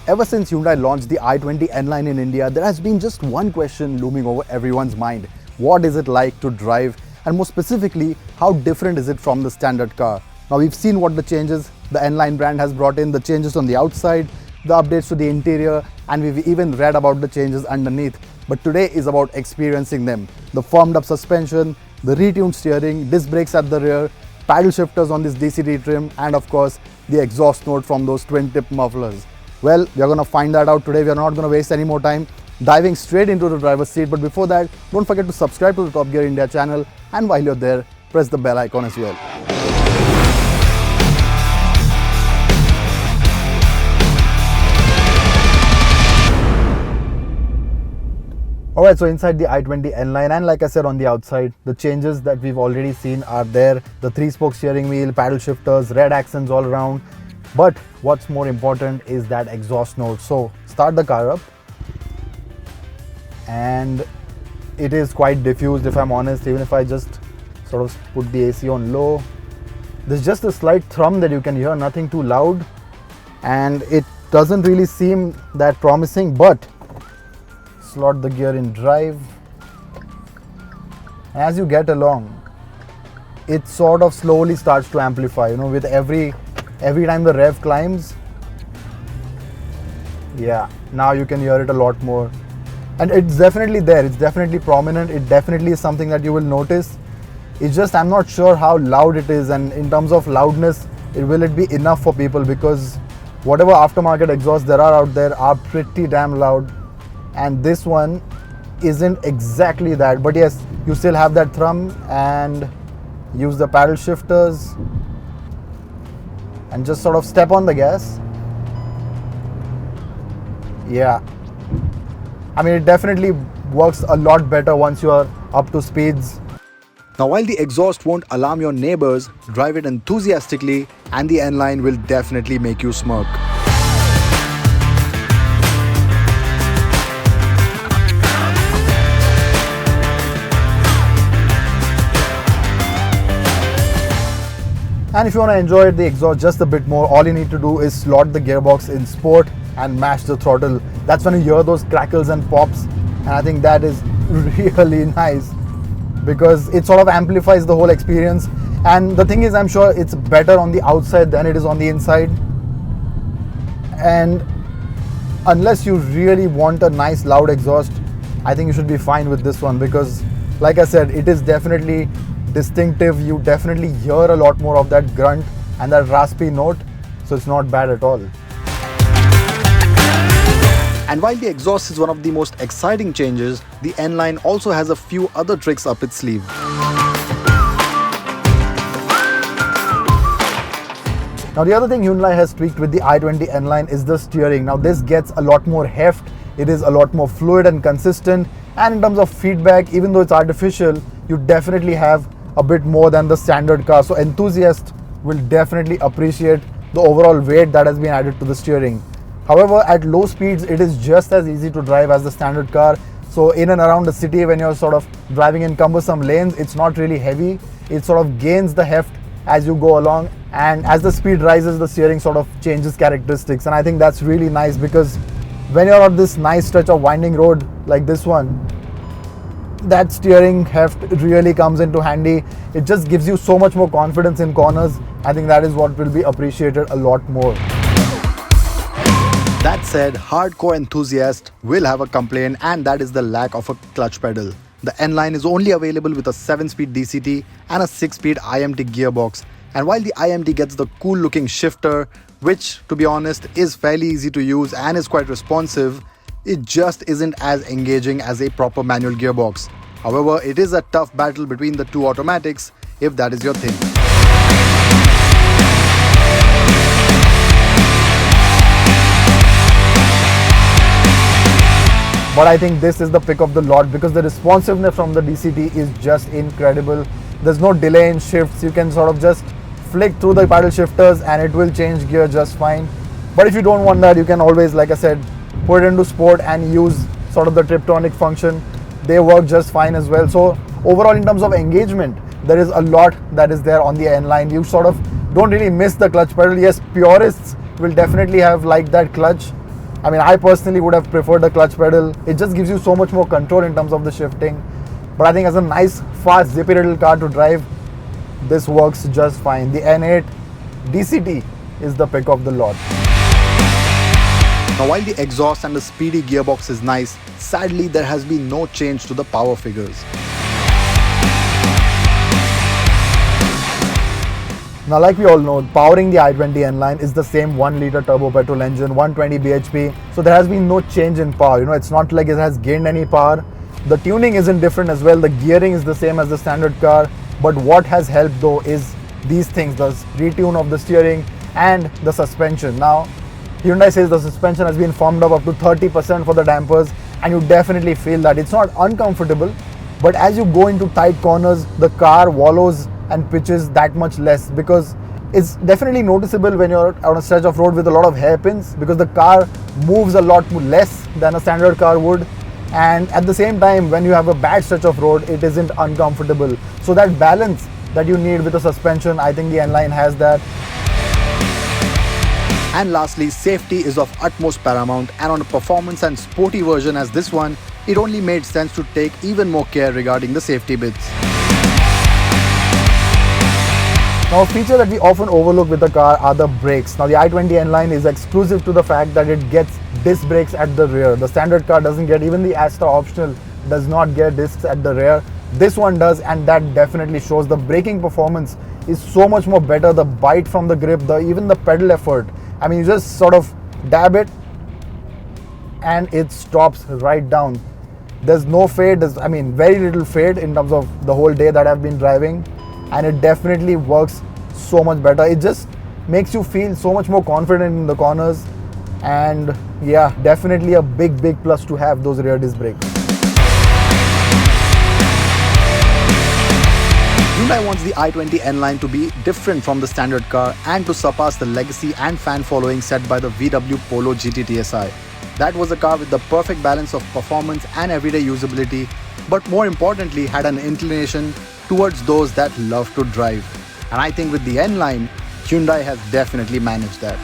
Ever since Hyundai launched the i20 N-Line in India, there has been just one question looming over everyone's mind. What is it like to drive? And more specifically, how different is it from the standard car? Now we've seen what the changes the N-Line brand has brought in, the changes on the outside, the updates to the interior, and we've even read about the changes underneath. But today is about experiencing them. The firmed up suspension, the retuned steering, disc brakes at the rear, paddle shifters on this DCT trim, and of course, the exhaust note from those twin-tip mufflers. Well, we are going to find that out today. We are not going to waste any more time diving straight into the driver's seat. But before that, don't forget to subscribe to the Top Gear India channel. And while you're there, press the bell icon as well. Alright, so inside the i20 N-Line, and like I said on the outside, the changes that we've already seen are there. The 3-spoke steering wheel, paddle shifters, red accents all around. But what's more important is that exhaust note. So start the car up, and it is quite diffused, if I'm honest. Even if I just sort of put the AC on low, there's just a slight thrum that you can hear, nothing too loud, and it doesn't really seem that promising. But slot the gear in drive, and as you get along, it sort of slowly starts to amplify, with every time the rev climbs. Yeah, now you can hear it a lot more, and it's definitely there, it's definitely prominent, it definitely is something that you will notice. It's just I'm not sure how loud it is, and in terms of loudness, will it be enough for people, because whatever aftermarket exhausts there are out there are pretty damn loud, and this one isn't exactly that. But yes, you still have that thrum, and use the paddle shifters and just sort of step on the gas. Yeah, I mean, it definitely works a lot better once you are up to speeds. Now, while the exhaust won't alarm your neighbors, drive it enthusiastically and the N-Line will definitely make you smirk. And if you want to enjoy the exhaust just a bit more, all you need to do is slot the gearbox in sport and mash the throttle. That's when you hear those crackles and pops, and I think that is really nice because it sort of amplifies the whole experience. And the thing is, I'm sure it's better on the outside than it is on the inside. And unless you really want a nice loud exhaust, I think you should be fine with this one, because like I said, it is definitely distinctive. You definitely hear a lot more of that grunt and that raspy note, so it's not bad at all. And while the exhaust is one of the most exciting changes, the N-Line also has a few other tricks up its sleeve. Now, the other thing Hyundai has tweaked with the i20 N-Line is the steering. Now, this gets a lot more heft, it is a lot more fluid and consistent, and in terms of feedback, even though it's artificial, you definitely have a bit more than the standard car. So enthusiasts will definitely appreciate the overall weight that has been added to the steering. However, at low speeds, it is just as easy to drive as the standard car. So in and around the city, when you're sort of driving in cumbersome lanes, it's not really heavy. It sort of gains the heft as you go along, and as the speed rises, the steering sort of changes characteristics. And I think that's really nice, because when you're on this nice stretch of winding road like this one, that steering heft really comes into handy. It just gives you so much more confidence in corners. I think that is what will be appreciated a lot more. That said, hardcore enthusiasts will have a complaint, and that is the lack of a clutch pedal. The N-Line is only available with a 7-speed DCT and a 6-speed i20 gearbox. And while the i20 gets the cool looking shifter, which to be honest is fairly easy to use and is quite responsive, it just isn't as engaging as a proper manual gearbox. However, it is a tough battle between the two automatics if that is your thing. But I think this is the pick of the lot, because the responsiveness from the DCT is just incredible. There's no delay in shifts. You can sort of just flick through the paddle shifters and it will change gear just fine. But if you don't want that, you can always, like I said, put it into sport and use sort of the Triptonic function, they work just fine as well. So overall, in terms of engagement, there is a lot that is there on the N-Line. You sort of don't really miss the clutch pedal. Yes, purists will definitely have liked that clutch. I mean, I personally would have preferred the clutch pedal. It just gives you so much more control in terms of the shifting. But I think as a nice, fast, zippy little car to drive, this works just fine. The N8 DCT is the pick of the lot. Now, while the exhaust and the speedy gearbox is nice, sadly there has been no change to the power figures. Now, like we all know, powering the i20 N-Line is the same 1 litre turbo petrol engine, 120 bhp. So there has been no change in power. You know, it's not like it has gained any power. The tuning isn't different as well. The gearing is the same as the standard car. But what has helped though is these things, the retune of the steering and the suspension. Now, Hyundai says the suspension has been formed up to 30% for the dampers, and you definitely feel that. It's not uncomfortable, but as you go into tight corners, the car wallows and pitches that much less, because it's definitely noticeable when you're on a stretch of road with a lot of hairpins, because the car moves a lot less than a standard car would. And at the same time, when you have a bad stretch of road, it isn't uncomfortable. So that balance that you need with the suspension, I think the N-Line has that. And lastly, safety is of utmost paramount, and on a performance and sporty version as this one, it only made sense to take even more care regarding the safety bits. Now, a feature that we often overlook with the car are the brakes. Now, the i20 N-Line is exclusive to the fact that it gets disc brakes at the rear. The standard car doesn't get, even the Astra optional does not get discs at the rear. This one does, and that definitely shows. The braking performance is so much more better. The bite from the grip, even the pedal effort. I mean, you just sort of dab it and it stops right down. There's no fade, I mean, very little fade in terms of the whole day that I've been driving, and it definitely works so much better. It just makes you feel so much more confident in the corners, and yeah, definitely a big plus to have those rear disc brakes. Hyundai wants the i20 N-Line to be different from the standard car and to surpass the legacy and fan following set by the VW Polo GT TSI. That was a car with the perfect balance of performance and everyday usability, but more importantly had an inclination towards those that love to drive. And I think with the N-Line, Hyundai has definitely managed that.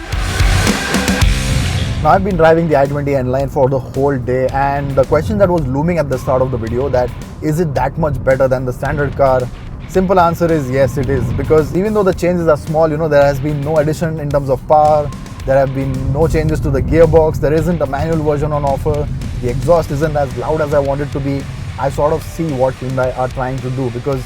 Now, I've been driving the i20 N-Line for the whole day, and the question that was looming at the start of the video, that is it that much better than the standard car? Simple answer is yes, it is, because even though the changes are small, you know, there has been no addition in terms of power, there have been no changes to the gearbox, there isn't a manual version on offer, the exhaust isn't as loud as I want it to be. I sort of see what Hyundai are trying to do, because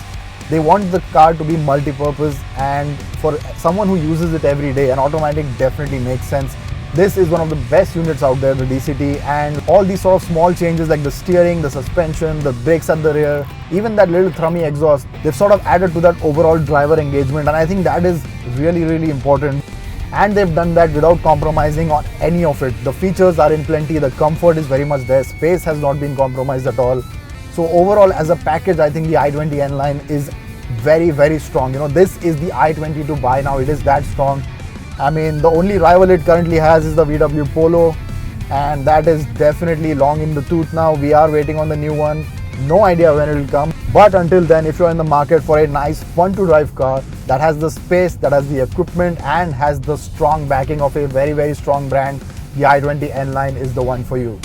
they want the car to be multi-purpose, and for someone who uses it every day, an automatic definitely makes sense. This is one of the best units out there, the DCT, and all these sort of small changes like the steering, the suspension, the brakes at the rear, even that little thrummy exhaust, they've sort of added to that overall driver engagement, and I think that is really important. And they've done that without compromising on any of it. The features are in plenty, the comfort is very much there, space has not been compromised at all. So overall, as a package, I think the i20 N-Line is very strong. You know, this is the i20 to buy now. It is that strong. I mean, the only rival it currently has is the VW Polo, and that is definitely long in the tooth now. We are waiting on the new one. No idea when it will come. But until then, if you're in the market for a nice, fun to drive car that has the space, that has the equipment, and has the strong backing of a very strong brand, the i20 N-Line is the one for you.